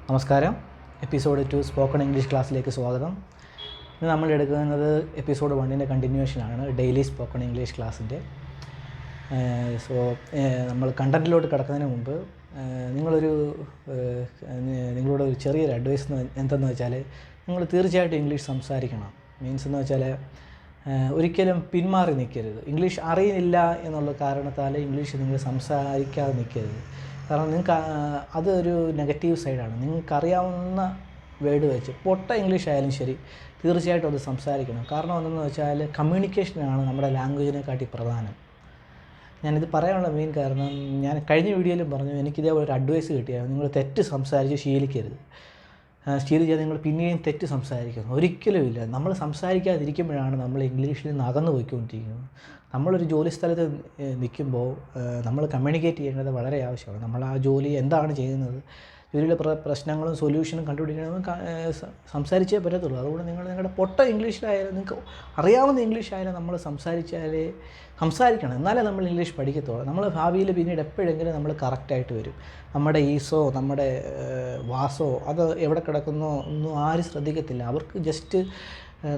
നമസ്കാരം. Episode 2 spoken English ക്ലാസ്സിലേക്ക് സ്വാഗതം. ഇന്ന് നമ്മൾ എടുക്കുന്നത് എപ്പിസോഡ് 1ൻ്റെ കണ്ടിന്യൂഷനാണ്, ഡെയിലി സ്പോക്കൺ ഇംഗ്ലീഷ് ക്ലാസ്സിൻ്റെ. നമ്മൾ കണ്ടൻറ്റിലോട്ട് കിടക്കുന്നതിന് മുമ്പ് നിങ്ങളോട് ഒരു ചെറിയൊരു അഡ്വൈസ് എന്തെന്ന് വെച്ചാൽ, നിങ്ങൾ തീർച്ചയായിട്ടും ഇംഗ്ലീഷ് സംസാരിക്കണം. മീൻസ് എന്ന് വെച്ചാൽ ഒരിക്കലും പിന്മാറി നിൽക്കരുത്. ഇംഗ്ലീഷ് അറിയില്ല എന്നുള്ള കാരണത്താൽ ഇംഗ്ലീഷ് നിങ്ങൾ സംസാരിക്കാതെ നിൽക്കരുത്. കാരണം നിങ്ങൾക്ക് അതൊരു നെഗറ്റീവ് സൈഡാണ്. നിങ്ങൾക്കറിയാവുന്ന വേർഡ് വെച്ച് പൊട്ട ഇംഗ്ലീഷ് ആയാലും ശരി, തീർച്ചയായിട്ടും അത് സംസാരിക്കണം. കാരണം എന്തെന്ന് വെച്ചാൽ കമ്മ്യൂണിക്കേഷനാണ് നമ്മുടെ ലാംഗ്വേജിനെക്കാട്ടി പ്രധാനം. ഞാനിത് പറയാനുള്ള മെയിൻ കാരണം, ഞാൻ കഴിഞ്ഞ വീഡിയോയിലും പറഞ്ഞു, എനിക്കിതേപോലെ ഒരു അഡ്വൈസ് കിട്ടിയായിരുന്നു. നിങ്ങൾ തെറ്റ് സംസാരിച്ച് ശീലിക്കരുത്. ശീലിച്ചാൽ നിങ്ങൾ പിന്നെയും തെറ്റ് സംസാരിക്കുന്നു. ഒരിക്കലും ഇല്ല. നമ്മൾ സംസാരിക്കാതിരിക്കുമ്പോഴാണ് നമ്മൾ ഇംഗ്ലീഷിൽ നിന്ന് അകന്നു പോയിക്കൊണ്ടിരിക്കുന്നത്. നമ്മളൊരു ജോലി സ്ഥലത്ത് നിൽക്കുമ്പോൾ നമ്മൾ കമ്മ്യൂണിക്കേറ്റ് ചെയ്യേണ്ടത് വളരെ ആവശ്യമാണ്. നമ്മൾ ആ ജോലി എന്താണ് ചെയ്യുന്നത്, ജോലിയിലെ പ്രശ്നങ്ങളും സൊല്യൂഷനും കണ്ടുപിടിക്കണമെന്ന് സംസാരിച്ചേ പറ്റത്തുള്ളൂ. അതുകൊണ്ട് നിങ്ങളുടെ പൊട്ട ഇംഗ്ലീഷിലായാലും, നിങ്ങൾക്ക് അറിയാവുന്ന ഇംഗ്ലീഷായാലും നമ്മൾ സംസാരിക്കണം. എന്നാലേ നമ്മൾ ഇംഗ്ലീഷ് പഠിക്കത്തുള്ളൂ. നമ്മൾ ഭാവിയിൽ പിന്നീട് എപ്പോഴെങ്കിലും നമ്മൾ കറക്റ്റായിട്ട് വരും. നമ്മുടെ ഈസോ നമ്മുടെ വാസോ അത് എവിടെ കിടക്കുന്നോ ഒന്നും ആരും ശ്രദ്ധിക്കത്തില്ല. അവർക്ക് ജസ്റ്റ്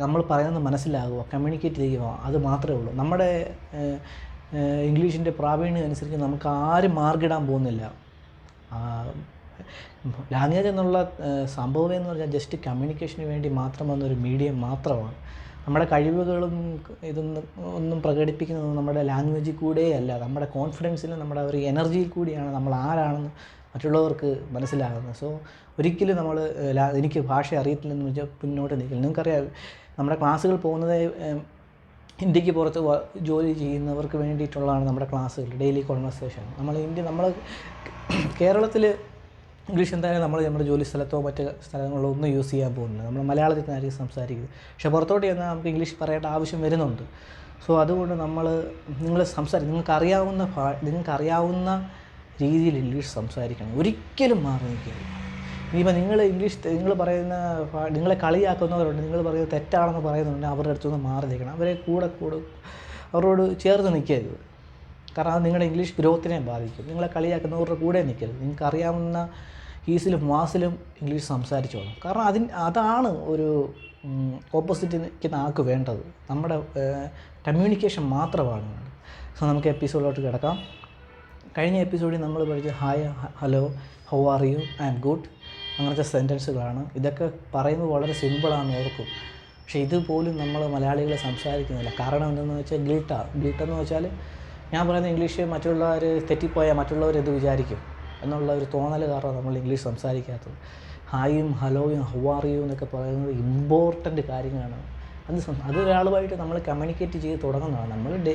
നമ്മൾ പറയുന്നത് മനസ്സിലാകുക, കമ്മ്യൂണിക്കേറ്റ് ചെയ്യുക, അത് മാത്രമേ ഉള്ളൂ. നമ്മുടെ ഇംഗ്ലീഷിൻ്റെ പ്രാവീണ്യം അനുസരിച്ച് നമുക്ക് ആരും മാർക്കിടാൻ പോകുന്നില്ല. ലാംഗ്വേജ് എന്നുള്ള സംഭവം എന്ന് പറഞ്ഞാൽ ജസ്റ്റ് കമ്മ്യൂണിക്കേഷന് വേണ്ടി മാത്രം വന്നൊരു മീഡിയം മാത്രമാണ്. നമ്മുടെ കഴിവുകളും ഒന്നും പ്രകടിപ്പിക്കുന്നത് നമ്മുടെ ലാംഗ്വേജിൽ കൂടെയല്ല, നമ്മുടെ കോൺഫിഡൻസിലും നമ്മുടെ ഒരു എനർജിയിൽ കൂടിയാണ് നമ്മൾ ആരാണെന്ന് മറ്റുള്ളവർക്ക് മനസ്സിലാകുന്നത്. സോ ഒരിക്കലും എനിക്ക് ഭാഷ അറിയത്തില്ലെന്ന് വെച്ചാൽ പിന്നോട്ട് നിൽക്കില്ല. നിങ്ങൾക്കറിയാം, നമ്മുടെ ക്ലാസ്സുകൾ പോകുന്നത് ഇന്ത്യക്ക് പുറത്ത് ജോലി ചെയ്യുന്നവർക്ക് വേണ്ടിയിട്ടുള്ളതാണ് നമ്മുടെ ക്ലാസ്സുകൾ, ഡെയിലി കോൺവെർസേഷൻ. നമ്മൾ കേരളത്തിൽ ഇംഗ്ലീഷ് എന്തായാലും നമ്മുടെ ജോലി സ്ഥലത്തോ മറ്റ് സ്ഥലങ്ങളിലോ ഒന്നും യൂസ് ചെയ്യാൻ പോകുന്നില്ല. നമ്മൾ മലയാളത്തിൽ നിന്നായിരിക്കും സംസാരിക്കുന്നത്. പക്ഷേ പുറത്തോട്ട് ചെന്നാൽ നമുക്ക് ഇംഗ്ലീഷ് പറയേണ്ട ആവശ്യം വരുന്നുണ്ട്. സോ അതുകൊണ്ട് നിങ്ങൾക്കറിയാവുന്ന രീതിയിൽ ഇംഗ്ലീഷ് സംസാരിക്കണം. ഒരിക്കലും മാറി നിൽക്കരുത്. ഇനിയിപ്പോൾ നിങ്ങൾ പറയുന്ന നിങ്ങളെ കളിയാക്കുന്നവരുണ്ട്, നിങ്ങൾ പറയുന്നത് തെറ്റാണെന്ന് പറയുന്നുണ്ട്, അവരുടെ അടുത്തുനിന്ന് മാറി നിൽക്കണം. അവരോട് ചേർന്ന് നിൽക്കരുത്. കാരണം അത് നിങ്ങളുടെ ഇംഗ്ലീഷ് ഗ്രോത്തിനെ ബാധിക്കും. നിങ്ങളെ കളിയാക്കുന്നവരുടെ കൂടെ നിൽക്കരുത്. നിങ്ങൾക്കറിയാവുന്ന ഈസിലും മാസിലും ഇംഗ്ലീഷ് സംസാരിച്ചോളാം. കാരണം അതാണ് ഒരു ഓപ്പോസിറ്റിന് ആൾക്ക് വേണ്ടത്. നമ്മുടെ കമ്മ്യൂണിക്കേഷൻ മാത്രമാണ് വേണ്ടത്. സോ നമുക്ക് എപ്പിസോഡിലോട്ട് കിടക്കാം. കഴിഞ്ഞ എപ്പിസോഡിൽ നമ്മൾ പഠിച്ചത് hi, hello, how are you, I am good, അങ്ങനത്തെ സെൻറ്റൻസുകളാണ്. ഇതൊക്കെ പറയുന്നത് വളരെ സിമ്പിളാണെന്ന് ഓർക്കും. പക്ഷേ ഇതുപോലും നമ്മൾ മലയാളികൾ സംസാരിക്കുന്നില്ല. കാരണം എന്തെന്ന് വെച്ചാൽ ഗിൽട്ടെന്ന് വെച്ചാൽ, ഞാൻ പറയുന്ന ഇംഗ്ലീഷ് മറ്റുള്ളവർ തെറ്റിപ്പോയാൽ മറ്റുള്ളവർ എന്ത് വിചാരിക്കും എന്നുള്ള ഒരു തോന്നൽ കാരണം നമ്മൾ ഇംഗ്ലീഷ് സംസാരിക്കാത്തത്. ഹായും ഹലോയും ഹൗ ആർ യു എന്നൊക്കെ പറയുന്നത് ഇമ്പോർട്ടൻ്റ് കാര്യങ്ങളാണ്. അത് ഒരാളുമായിട്ട് നമ്മൾ കമ്മ്യൂണിക്കേറ്റ് ചെയ്ത് തുടങ്ങുന്നതാണ്.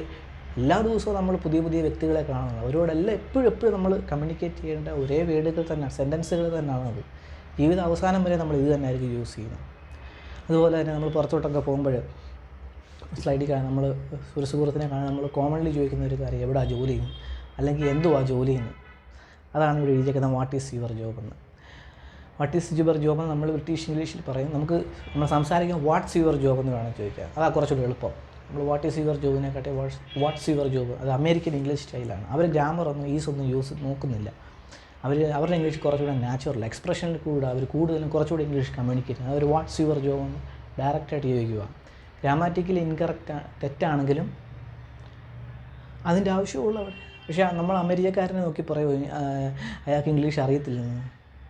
എല്ലാ ദിവസവും നമ്മൾ പുതിയ വ്യക്തികളെ കാണുന്നത്. അവരോടെല്ലാം എപ്പോഴും നമ്മൾ കമ്മ്യൂണിക്കേറ്റ് ചെയ്യേണ്ട ഒരേ വേർഡുകൾ തന്നെ, സെൻറ്റൻസുകൾ തന്നെയാണത്. ജീവിത അവസാനം വരെ നമ്മൾ ഇത് തന്നെയായിരിക്കും യൂസ് ചെയ്യുന്നത്. അതുപോലെ തന്നെ നമ്മൾ പുറത്തോട്ടൊക്കെ പോകുമ്പോൾ സ്ലൈഡിൽ കാണാൻ, നമ്മൾ ഒരു സുഹൃത്തിനെ കാണാൻ നമ്മൾ കോമൺലി ചോദിക്കുന്ന ഒരു കാര്യം, എവിടെയാ ജോലി ചെയ്യുന്നത്, അല്ലെങ്കിൽ എന്തുവാ ജോലി ചെയ്യുന്നത്. അതാണ് ഇവിടെ എഴുതിയിരിക്കുന്നത്, വാട്ട് ഈസ് യുവർ ജോബ് എന്ന്. വാട്ട് ഈസ് യുവർ ജോബ് എന്ന് നമ്മൾ ബ്രിട്ടീഷ് ഇംഗ്ലീഷിൽ പറയും. നമ്മൾ സംസാരിക്കുമ്പോൾ വാട്ട്സ് യുവർ ജോബ് എന്ന് വേണം ചോദിക്കാം. അതാ കുറച്ചുകൂടി എളുപ്പം. നമ്മൾ വാട്ട് ഈസ് യുവർ ജോബിനെക്കാട്ടി വാട്ട്സ് യുവർ ജോബ്, അത് അമേരിക്കൻ ഇംഗ്ലീഷ് സ്റ്റൈലാണ്. അവർ ഗ്രാമറൊന്നും യൂസ് നോക്കുന്നില്ല. അവരുടെ ഇംഗ്ലീഷ് കുറച്ചുകൂടെ നാച്ചുറൽ എക്സ്പ്രഷനിൽ കൂടെ അവർ കൂടുതലും കുറച്ചുകൂടി ഇംഗ്ലീഷ് കമ്മ്യൂണിക്കേറ്റ് ചെയ്യുന്നത്. അവർ വാട്ട്സ് യുവർ ജോബ് എന്ന് ഡയറക്റ്റായിട്ട് ചോദിക്കുക. ഗ്രാമാറ്റിക്കലി തെറ്റാണെങ്കിലും അതിൻ്റെ ആവശ്യമുള്ള അവിടെ. പക്ഷേ നമ്മൾ അമേരിക്കക്കാരനെ നോക്കി പറയും അയാൾക്ക് ഇംഗ്ലീഷ് അറിയത്തില്ലെന്ന്.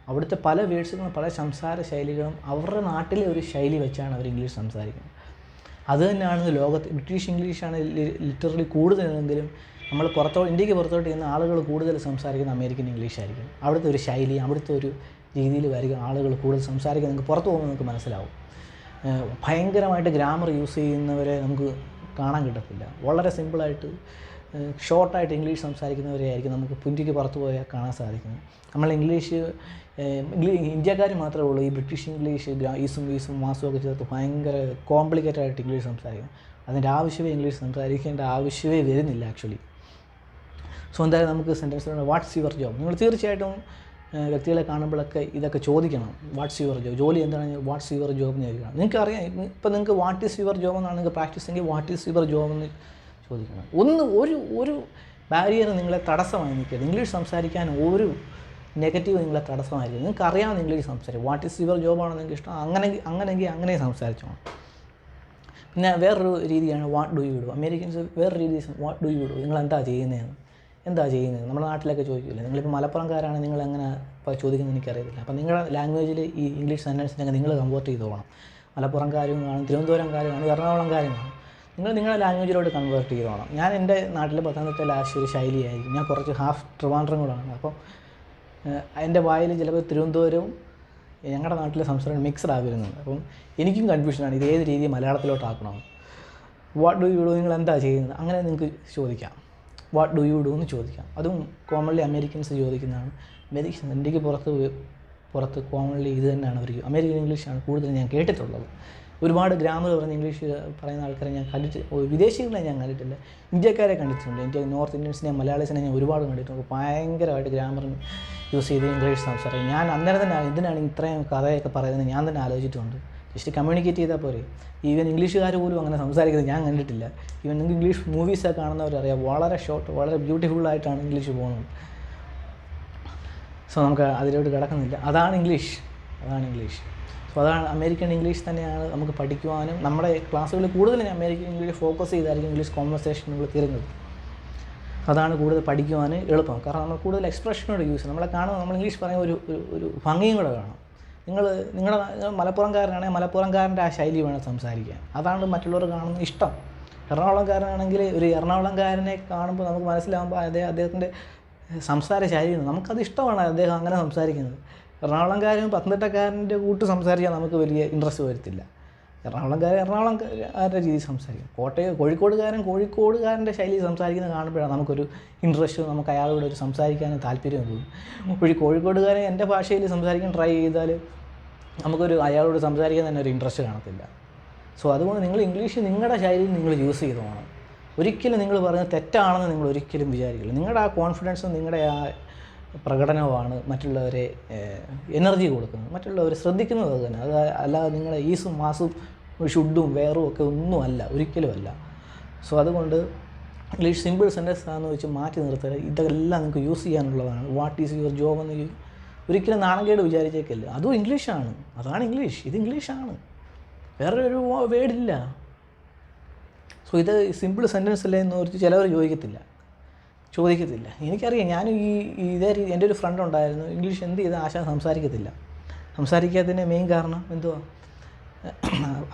അവിടുത്തെ പല വേർഡ്സുകളും പല സംസാര ശൈലികളും അവരുടെ നാട്ടിലെ ഒരു ശൈലി വെച്ചാണ് അവർ ഇംഗ്ലീഷ് സംസാരിക്കുന്നത്. അത് തന്നെയാണ് ബ്രിട്ടീഷ് ഇംഗ്ലീഷാണ് ലിറ്ററലി കൂടുതലെങ്കിലും നമ്മൾ ഇന്ത്യക്ക് പുറത്തോട്ട് ചെയ്യുന്ന ആളുകൾ കൂടുതൽ സംസാരിക്കുന്ന അമേരിക്കൻ ഇംഗ്ലീഷ് ആയിരിക്കും. അവിടുത്തെ ഒരു ശൈലി, അവിടുത്തെ ഒരു രീതിയിലായിരിക്കും ആളുകൾ കൂടുതൽ സംസാരിക്കുന്നത്. നിങ്ങൾക്ക് പുറത്ത് പോകുമ്പോൾ നമുക്ക് മനസ്സിലാവും. ഭയങ്കരമായിട്ട് ഗ്രാമർ യൂസ് ചെയ്യുന്നവരെ നമുക്ക് കാണാൻ കിട്ടത്തില്ല. വളരെ സിമ്പിളായിട്ട് ഷോർട്ടായിട്ട് ഇംഗ്ലീഷ് സംസാരിക്കുന്നവരെ ആയിരിക്കും നമുക്ക് ഇന്ത്യക്ക് പുറത്ത് പോയാൽ കാണാൻ സാധിക്കുന്നത്. നമ്മൾ ഇന്ത്യക്കാർ മാത്രമേ ഉള്ളൂ ഈ ബ്രിട്ടീഷ് ഇംഗ്ലീഷ് ഈസും മാസും ഒക്കെ ചേർത്ത് ഭയങ്കര കോംപ്ലിക്കേറ്റഡ് ആയിട്ട് ഇംഗ്ലീഷ് സംസാരിക്കും. അതിൻ്റെ ഇംഗ്ലീഷ് സംസാരിക്കേണ്ട ആവശ്യമേ വരുന്നില്ല ആക്ച്വലി. സോ എന്തായാലും നമുക്ക് സെൻറ്റൻസ് വാട്ട്സ് യുവർ ജോബ്. നിങ്ങൾ തീർച്ചയായിട്ടും വ്യക്തികളെ കാണുമ്പോഴൊക്കെ ഇതൊക്കെ ചോദിക്കണം. വാട്ട്സ് യുവർ ജോബ്, ജോലി എന്താണ്, വാട്ട്സ് യുവർ ജോബ് എന്ന് ചോദിക്കണം. നിങ്ങൾക്കറിയാം, ഇപ്പോൾ നിങ്ങൾക്ക് വാട്ട് ഈസ് യുവർ ജോബ് എന്നാണ് നിങ്ങൾക്ക് പ്രാക്ടീസ് എങ്കിൽ വാട്ട് ഈസ് യുവർ ജോബ് എന്ന് ചോദിക്കണം. ഒരു ബാരിയർ നിങ്ങളെ തടസ്സമായി നിൽക്കരുത്. ഇംഗ്ലീഷ് സംസാരിക്കാൻ ഒരു നെഗറ്റീവ് നിങ്ങളെ തടസ്സമായിരിക്കും. നിങ്ങൾക്ക് അറിയാവുന്ന ഇംഗ്ലീഷ് സംസാരിക്കും. വാട്ട് ഈസ് യുവർ ജോബാണോ നിങ്ങൾക്ക് ഇഷ്ടം, അങ്ങനെയെങ്കിൽ അങ്ങനെ സംസാരിച്ചോണം. പിന്നെ വേറൊരു രീതിയാണ് what do you do. Americans വേറൊരു രീതി വാട്ട് ഡു യു ഡു, നിങ്ങൾ എന്താ ചെയ്യുന്നത്. നമ്മുടെ നാട്ടിലൊക്കെ ചോദിക്കില്ല. നിങ്ങളിപ്പോൾ മലപ്പുറംകാരാണ്, നിങ്ങൾ എങ്ങനെ ചോദിക്കുന്നത് എനിക്കറിയത്തില്ല. അപ്പോൾ നിങ്ങളുടെ ലാംഗ്വേജിൽ ഈ ഇംഗ്ലീഷ് സെൻറ്റൻസിനൊക്കെ നിങ്ങൾ കൺവേർട്ട് ചെയ്ത് പോകണം. മലപ്പുറംകാരും കാണും, തിരുവനന്തപുരംകാരും കാണും, എറണാകുളംകാരും കാണും. നിങ്ങൾ നിങ്ങളുടെ ലാംഗ്വേജിലോട്ട് കൺവേർട്ട് ചെയ്ത് പോകണം. ഞാൻ എൻ്റെ നാട്ടിൽ പത്തനംതിട്ട ലാസ്റ്റ് ഒരു ശൈലിയായിരിക്കും. ഞാൻ കുറച്ച് ഹാഫ് ട്രിവാൻഡ്രം കൂടാണ്. അപ്പം എൻ്റെ വായിൽ ചിലപ്പോൾ തിരുവനന്തപുരവും ഞങ്ങളുടെ നാട്ടിലെ സംസാരം മിക്സഡ് ആകുന്നുണ്ട്. അപ്പം എനിക്കും കൺഫ്യൂഷനാണ് ഇത് ഏത് രീതി മലയാളത്തിലോട്ടാക്കണം. വാട്ട് ഡു യു ഡു, നിങ്ങൾ എന്താ ചെയ്യുന്നത്, അങ്ങനെ നിങ്ങൾക്ക് ചോദിക്കാം. വാട്ട് ഡു യു ഡു എന്ന് ചോദിക്കാം. അതും കോമൺലി അമേരിക്കൻസ് ചോദിക്കുന്നതാണ്. ഇന്ത്യക്ക് പുറത്ത് കോമൺലി ഇത് തന്നെയാണ് അവർക്ക്. അമേരിക്കൻ ഇംഗ്ലീഷാണ് കൂടുതൽ ഞാൻ കേട്ടിട്ടുള്ളത്. ഒരുപാട് ഗ്രാമർ പറഞ്ഞ് ഇംഗ്ലീഷ് പറയുന്ന ആൾക്കാരെ ഞാൻ വിദേശികളെ ഞാൻ കണ്ടിട്ടില്ല, ഇന്ത്യക്കാരെ കണ്ടിട്ടുണ്ട്. നോർത്ത് ഇന്ത്യൻസിനെ മലയാളീസിനെ ഞാൻ ഒരുപാട് കണ്ടിട്ടുണ്ട്. ഭയങ്കരമായിട്ട് ഗ്രാമറിന് യൂസ് ചെയ്ത് ഇംഗ്ലീഷ് സംസാരിക്കും. ഞാൻ അന്നേരം തന്നെ ഇതിനാണ് ഇത്രയും കഥയൊക്കെ പറയുന്നത് ഞാൻ തന്നെ ആലോചിച്ചിട്ടുണ്ട്. ജസ്റ്റ് കമ്മ്യൂണിക്കേറ്റ് ചെയ്താൽ പോരെ. ഈവൻ ഇംഗ്ലീഷുകാർ പോലും അങ്ങനെ സംസാരിക്കുന്നത് ഞാൻ കണ്ടിട്ടില്ല. ഈവൻ നിങ്ങൾക്ക് ഇംഗ്ലീഷ് മൂവീസൊക്കെ കാണുന്നവരറിയാം, വളരെ ഷോർട്ട്, വളരെ ബ്യൂട്ടിഫുള്ളായിട്ടാണ് ഇംഗ്ലീഷ് പോകുന്നത്. സോ നമുക്ക് അതിലോട്ട് കിടക്കുന്നില്ല. അതാണ് ഇംഗ്ലീഷ്. സോ അതാണ് അമേരിക്കൻ ഇംഗ്ലീഷ് തന്നെയാണ് നമുക്ക് പഠിക്കുവാനും. നമ്മുടെ ക്ലാസ്സുകളിൽ കൂടുതൽ അമേരിക്കൻ ഇംഗ്ലീഷ് ഫോക്കസ് ചെയ്തായിരിക്കും ഇംഗ്ലീഷ് കോൺവെർസേഷൻ നമ്മൾ തീരുന്നത്. അതാണ് കൂടുതൽ പഠിക്കുവാൻ എളുപ്പം. കാരണം നമ്മൾ കൂടുതൽ എക്സ്പ്രഷനോട് യൂസ് ചെയ്യും. നമ്മളെ കാണുമ്പോൾ നമ്മൾ ഇംഗ്ലീഷ് പറയുന്ന ഒരു ഭംഗിയും കൂടെ കാണും. നിങ്ങളുടെ മലപ്പുറംകാരനാണെങ്കിൽ മലപ്പുറംകാരൻ്റെ ആ ശൈലി വേണം സംസാരിക്കാൻ. അതാണ് മറ്റുള്ളവർ കാണുന്ന ഇഷ്ടം. എറണാകുളംകാരനാണെങ്കിൽ ഒരു എറണാകുളംകാരനെ കാണുമ്പോൾ നമുക്ക് മനസ്സിലാകുമ്പോൾ അദ്ദേഹത്തിൻ്റെ സംസാര ശൈലി നമുക്കത് ഇഷ്ടമാണ്, അദ്ദേഹം അങ്ങനെ സംസാരിക്കുന്നത്. എറണാകുളംകാരും പത്തനംതിട്ടക്കാരൻ്റെ കൂട്ട് സംസാരിക്കാൻ നമുക്ക് വലിയ ഇൻട്രസ്റ്റ് വരത്തില്ല. എറണാകുളംകാരുടെ രീതി സംസാരിക്കും. കോഴിക്കോടുകാരൻ്റെ ശൈലി സംസാരിക്കുന്നത് കാണുമ്പോഴാണ് നമുക്കൊരു ഇൻട്രസ്റ്റ്, നമുക്ക് അയാളോട് ഒരു സംസാരിക്കാൻ താല്പര്യം തോന്നും. കോഴിക്കോടുകാരൻ എൻ്റെ ഭാഷയിൽ സംസാരിക്കാൻ ട്രൈ ചെയ്താൽ നമുക്കൊരു അയാളോട് സംസാരിക്കാൻ തന്നെ ഒരു ഇൻട്രസ്റ്റ് കാണത്തില്ല. സോ അതുകൊണ്ട് നിങ്ങൾ ഇംഗ്ലീഷ് നിങ്ങളുടെ ശൈലിയിൽ നിങ്ങൾ യൂസ് ചെയ്ത് പോകണം. ഒരിക്കലും നിങ്ങൾ പറയുന്നത് തെറ്റാണെന്ന് നിങ്ങൾ ഒരിക്കലും വിചാരിക്കില്ല. നിങ്ങളുടെ ആ കോൺഫിഡൻസും നിങ്ങളുടെ ആ പ്രകടനവുമാണ് മറ്റുള്ളവരെ എനർജി കൊടുക്കുന്നത്, മറ്റുള്ളവരെ ശ്രദ്ധിക്കുന്നത് അത് തന്നെ. അത് അല്ലാതെ നിങ്ങളുടെ ഈസും മാസും ഷുഡും വേറും ഒക്കെ ഒന്നുമല്ല, ഒരിക്കലും അല്ല. സോ അതുകൊണ്ട് ഇംഗ്ലീഷ് സിമ്പിൾ സെൻറ്റൻസ് ആണെന്ന് വെച്ച് മാറ്റി നിർത്തുക. ഇതെല്ലാം നിങ്ങൾക്ക് യൂസ് ചെയ്യാനുള്ളതാണ്. വാട്ട് ഈസ് യുവർ ജോബ് എന്ന് ഒരിക്കലും നാണക്കേട് വിചാരിച്ചേക്കല്ല. അതും ഇംഗ്ലീഷാണ്, അതാണ് ഇംഗ്ലീഷ്, ഇത് ഇംഗ്ലീഷാണ്, വേറൊരു വേർഡില്ല. സോ ഇത് സിമ്പിൾ സെൻറ്റൻസ് അല്ലേ എന്ന് ഓർത്ത് ചിലവർ ചോദിക്കത്തില്ല. എനിക്കറിയാം. ഞാൻ ഇതേ രീതി എൻ്റെ ഒരു ഫ്രണ്ട് ഉണ്ടായിരുന്നു, ഇംഗ്ലീഷ് എന്ത് ചെയ്താൽ ആശാൻ സംസാരിക്കാത്തതിൻ്റെ മെയിൻ കാരണം എന്തുവാ,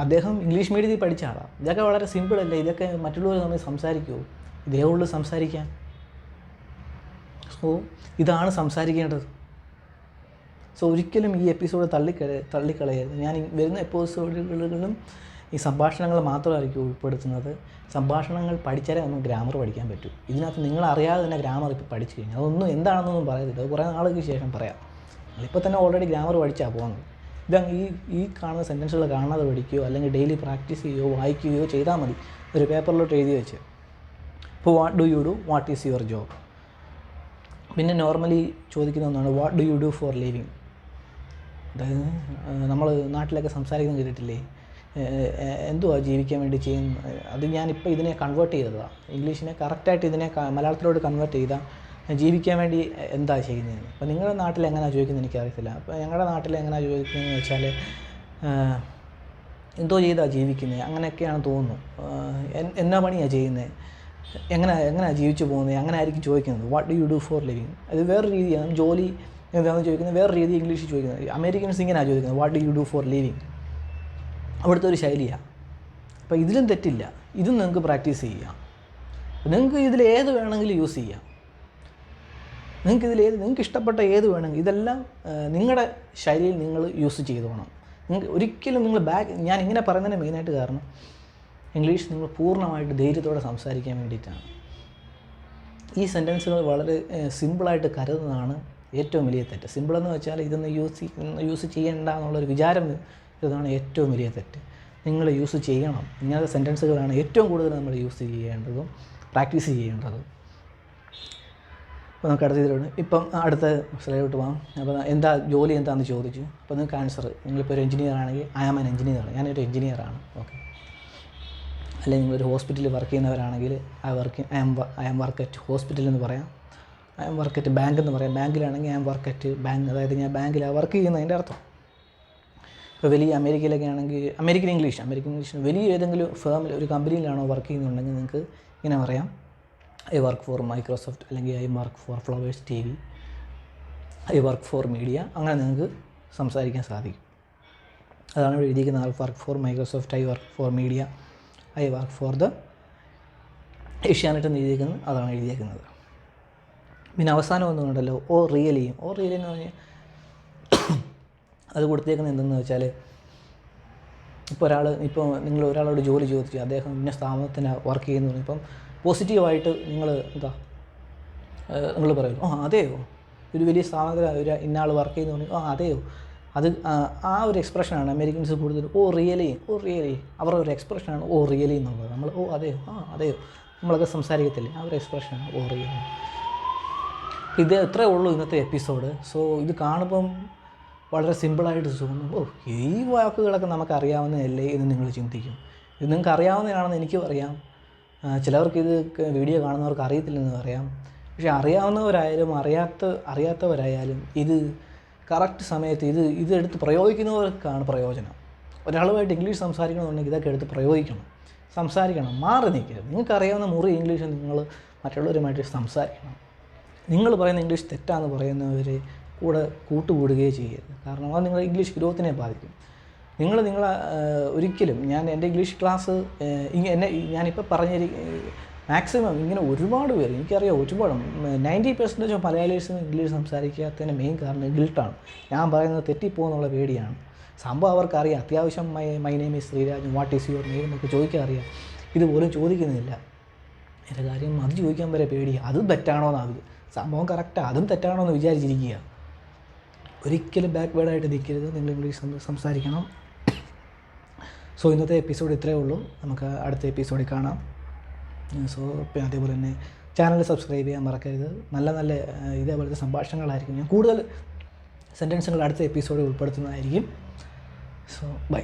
അദ്ദേഹം ഇംഗ്ലീഷ് മീഡിയത്തിൽ പഠിച്ച ആളാണ്. ഇതൊക്കെ വളരെ സിമ്പിളല്ലേ, ഇതൊക്കെ മറ്റുള്ളവർ തമ്മിൽ സംസാരിക്കുമോ, ഇതേ ഉള്ളൂ സംസാരിക്കാൻ. സോ ഇതാണ് സംസാരിക്കേണ്ടത്. സോ ഒരിക്കലും ഈ എപ്പിസോഡ് തള്ളിക്കളയരുത്. ഞാൻ വരുന്ന എപ്പിസോഡുകളിലും ഈ സംഭാഷണങ്ങൾ മാത്രമായിരിക്കും ഉൾപ്പെടുത്തുന്നത്. സംഭാഷണങ്ങൾ പഠിച്ചാലേ നമുക്ക് ഗ്രാമർ പഠിക്കാൻ പറ്റൂ. ഇതിനകത്ത് നിങ്ങളറിയാതെ തന്നെ ഗ്രാമർ ഇപ്പോൾ പഠിച്ചു കഴിഞ്ഞാൽ അതൊന്നും എന്താണെന്നൊന്നും പറയത്തില്ല, അത് കുറേ നാൾക്ക് ശേഷം പറയാം. നിങ്ങളിപ്പോൾ തന്നെ ഓൾറെഡി ഗ്രാമർ പഠിച്ചാൽ പോകുന്നത്. ഈ കാണുന്ന സെൻറ്റൻസുകൾ കാണാതെ പഠിക്കുകയോ അല്ലെങ്കിൽ ഡെയിലി പ്രാക്ടീസ് ചെയ്യുകയോ വായിക്കുകയോ ചെയ്താൽ മതി. ഒരു പേപ്പറിലോട്ട് എഴുതി വെച്ച്. ഇപ്പോൾ what do you do, what is your job. പിന്നെ നോർമലി ചോദിക്കുന്ന ഒന്നാണ് what do you do for living. അതായത് നമ്മൾ നാട്ടിലൊക്കെ സംസാരിക്കുന്നത് കേട്ടിട്ടില്ലേ, എന്തുവാ ജീവിക്കാൻ വേണ്ടി ചെയ്യുന്നത്. അത് ഞാനിപ്പോൾ ഇതിനെ കൺവേർട്ട് ചെയ്തതാണ്. ഇംഗ്ലീഷിനെ കറക്റ്റായിട്ട് ഇതിനെ മലയാളത്തിലോട്ട് കൺവേർട്ട് ചെയ്താൽ ജീവിക്കാൻ വേണ്ടി എന്താ ചെയ്യുന്നതെന്ന്. അപ്പോൾ നിങ്ങളുടെ നാട്ടിൽ എങ്ങനെയാണ് ചോദിക്കുന്നത് എനിക്കറിയത്തില്ല. അപ്പോൾ ഞങ്ങളുടെ നാട്ടിൽ എങ്ങനെയാണ് ചോദിക്കുന്നതെന്ന് വെച്ചാൽ എന്തോ ചെയ്താൽ ജീവിക്കുന്നത് അങ്ങനെയൊക്കെയാണ് തോന്നുന്നു. എന്നാ പണിയാണ് ചെയ്യുന്നത്, എങ്ങനെയാണ് ജീവിച്ചു പോകുന്നത്, അങ്ങനെ ആയിരിക്കും ചോദിക്കുന്നത്. What do you do for living. അത് വേറൊരു രീതിയാണ്. ജോലി എന്താണെന്ന് ചോദിക്കുന്നത് വേറെ രീതി ഇംഗ്ലീഷിൽ ചോദിക്കുന്നത്. അമേരിക്കൻസ് ഇങ്ങനെയാണ് ചോദിക്കുന്നത്, what do you do for living. അവിടുത്തെ ഒരു ശൈലിയാണ്. അപ്പോൾ ഇതിലും തെറ്റില്ല, ഇതും നിങ്ങൾക്ക് പ്രാക്ടീസ് ചെയ്യാം. നിങ്ങൾക്ക് ഇതിലേത് വേണമെങ്കിലും യൂസ് ചെയ്യാം. നിങ്ങൾക്ക് ഇഷ്ടപ്പെട്ട ഏത് വേണമെങ്കിൽ ഇതെല്ലാം നിങ്ങളുടെ ശൈലിയിൽ നിങ്ങൾ യൂസ് ചെയ്ത് പോകണം. ഒരിക്കലും നിങ്ങൾ ഞാൻ ഇങ്ങനെ പറയുന്നതിന് മെയിനായിട്ട് കാരണം ഇംഗ്ലീഷ് നിങ്ങൾ പൂർണ്ണമായിട്ട് ധൈര്യത്തോടെ സംസാരിക്കാൻ വേണ്ടിയിട്ടാണ്. ഈ സെൻറ്റൻസുകൾ വളരെ സിമ്പിളായിട്ട് കരുതുന്നതാണ് ഏറ്റവും വലിയ തെറ്റ്. സിമ്പിളെന്ന് വെച്ചാൽ ഇതൊന്ന് യൂസ് ചെയ്യേണ്ട എന്നുള്ളൊരു വിചാരം, ഇതാണ് ഏറ്റവും വലിയ തെറ്റ്. നിങ്ങൾ യൂസ് ചെയ്യണം. ഇങ്ങനത്തെ സെൻറ്റൻസുകളാണ് ഏറ്റവും കൂടുതൽ നമ്മൾ യൂസ് ചെയ്യേണ്ടതും പ്രാക്ടീസ് ചെയ്യേണ്ടതും. അപ്പോൾ നമുക്ക് ഇപ്പം അടുത്ത സ്ലൈഡിലോട്ട് പോകാം. അപ്പോൾ ജോലി എന്താണെന്ന് ചോദിച്ചു. അപ്പോൾ നിങ്ങൾക്ക് ആൻസർ, നിങ്ങളിപ്പോൾ ഒരു എഞ്ചിനീയർ ആണെങ്കിൽ ഐ ആം എൻ എഞ്ചിനീയർ, ഞാനൊരു എഞ്ചിനീയറാണ്. ഓക്കെ. അല്ലെങ്കിൽ നിങ്ങളൊരു ഹോസ്പിറ്റലിൽ വർക്ക് ചെയ്യുന്നവരാണെങ്കിൽ I am work at hospital എന്ന് പറയാം. I am work at bank എന്ന് പറയാം. ബാങ്കിലാണെങ്കിൽ I am work at bank, അതായത് ഞാൻ ബാങ്കിലാണ് വർക്ക് ചെയ്യുന്നതിൻ്റെ അർത്ഥം. ഇപ്പോൾ വലിയ അമേരിക്കയിലൊക്കെ ആണെങ്കിൽ അമേരിക്കൻ ഇംഗ്ലീഷ് വലിയ ഏതെങ്കിലും ഫേമിൽ ഒരു കമ്പനിയിലാണോ വർക്ക് ചെയ്യുന്നുണ്ടെങ്കിൽ നിങ്ങൾക്ക് ഇങ്ങനെ പറയാം, ഐ വർക്ക് ഫോർ മൈക്രോസോഫ്റ്റ്, അല്ലെങ്കിൽ I work for flowers TV, I work for media, അങ്ങനെ നിങ്ങൾക്ക് സംസാരിക്കാൻ സാധിക്കും. അതാണ് ഇവിടെ എഴുതിയിരിക്കുന്നത്. I work for Microsoft, I work for media, I work for the Asianet എന്ന് എഴുതിയിരിക്കുന്നത്, അതാണ് എഴുതിയിരിക്കുന്നത്. പിന്നെ അവസാനം ഒന്നുകൊണ്ടല്ലോ ഓ റിയലി എന്ന് പറഞ്ഞാൽ അത് കൊടുത്തേക്കുന്നത് എന്തെന്ന് വെച്ചാൽ, ഇപ്പോൾ നിങ്ങൾ ഒരാളോട് ജോലി ചോദിച്ചു, അദ്ദേഹം ഇന്ന സ്ഥാപനത്തിന് വർക്ക് ചെയ്യുന്നു പറഞ്ഞു, ഇപ്പം പോസിറ്റീവായിട്ട് നിങ്ങൾ പറയും അതെയോ, ഒരു വലിയ സ്ഥാപനത്തിൽ ഒരു ഇന്നയാൾ വർക്ക് ചെയ്യുന്നു പറഞ്ഞു അതെയോ, അത് ആ ഒരു എക്സ്പ്രഷനാണ് അമേരിക്കൻസ് കൂടുതൽ ഓ റിയലി അവരുടെ ഒരു എക്സ്പ്രഷനാണ് ഓ റിയലി എന്നുള്ളത്. നമ്മൾ അതെയോ നമ്മളൊക്കെ സംസാരിക്കത്തില്ലേ, ആ ഒരു എക്സ്പ്രഷനാണ് ഓ റിയലി. ഇത് ഇത്രയേ ഉള്ളൂ ഇന്നത്തെ എപ്പിസോഡ്. സോ ഇത് കാണുമ്പം വളരെ സിമ്പിളായിട്ട് തോന്നും, ഈ വാക്കുകളൊക്കെ നമുക്കറിയാവുന്നതല്ലേ എന്ന് നിങ്ങൾ ചിന്തിക്കും. ഇത് നിങ്ങൾക്ക് അറിയാവുന്നതാണെന്ന് എനിക്കും അറിയാം, ചിലവർക്ക് ഇത് വീഡിയോ കാണുന്നവർക്ക് അറിയത്തില്ലെന്ന് അറിയാം. പക്ഷേ അറിയാവുന്നവരായാലും അറിയാത്തവരായാലും ഇത് കറക്റ്റ് സമയത്ത് ഇതെടുത്ത് പ്രയോഗിക്കുന്നവർക്കാണ് പ്രയോജനം. ഒരാളുമായിട്ട് ഇംഗ്ലീഷ് സംസാരിക്കണമെന്നുണ്ടെങ്കിൽ ഇതൊക്കെ എടുത്ത് സംസാരിക്കണം, മാറി നിൽക്കരുത്. നിങ്ങൾക്കറിയാവുന്ന മുറി ഇംഗ്ലീഷ് നിങ്ങൾ മറ്റുള്ളവരുമായിട്ട് സംസാരിക്കണം. നിങ്ങൾ പറയുന്ന ഇംഗ്ലീഷ് തെറ്റാന്ന് പറയുന്നവരെ കൂടെ കൂട്ടുകൂടുകയോ ചെയ്യരുത്. കാരണം അത് നിങ്ങളുടെ ഇംഗ്ലീഷ് ഗ്രോത്തിനെ ബാധിക്കും. നിങ്ങളെ ഒരിക്കലും എൻ്റെ ഇംഗ്ലീഷ് ക്ലാസ് ഞാനിപ്പോൾ മാക്സിമം ഇങ്ങനെ ഒരുപാട് പേര് എനിക്കറിയാം, 90% ഓഫ് മലയാളീസിന് ഇംഗ്ലീഷ് സംസാരിക്കാത്തതിന് മെയിൻ കാരണം ഗിൽട്ടാണ്. ഞാൻ പറയുന്നത് തെറ്റിപ്പോകുന്നുള്ള പേടിയാണ്. സംഭവം അവർക്കറിയാം, അത്യാവശ്യം my name is Sreeraj, what is your name എന്നൊക്കെ ചോദിക്കാൻ അറിയാം. ഇതുപോലും ചോദിക്കുന്നില്ല. എൻ്റെ കാര്യം അത് ചോദിക്കാൻ വരെ പേടിയാണ്. അതും തെറ്റാണോ എന്നാണ്, സംഭവം കറക്റ്റാണ്, അതും തെറ്റാണോ എന്ന് വിചാരിച്ചിരിക്കുക. ഒരിക്കലും ബാക്ക്വേർഡായിട്ട് നിൽക്കരുത്, നിങ്ങൾ ഇംഗ്ലീഷ് സംസാരിക്കണം. സോ ഇന്നത്തെ എപ്പിസോഡ് ഇത്രയേ ഉള്ളൂ, നമുക്ക് അടുത്ത എപ്പിസോഡിൽ കാണാം. സോ പിന്നെ അതേപോലെ തന്നെ ചാനൽ സബ്സ്ക്രൈബ് ചെയ്യാൻ മറക്കരുത്. നല്ല ഇതേപോലത്തെ സംഭാഷണങ്ങളായിരിക്കും, ഞാൻ കൂടുതൽ സെൻറ്റൻസുകൾ അടുത്ത എപ്പിസോഡിൽ ഉൾപ്പെടുത്തുന്നതായിരിക്കും. So by.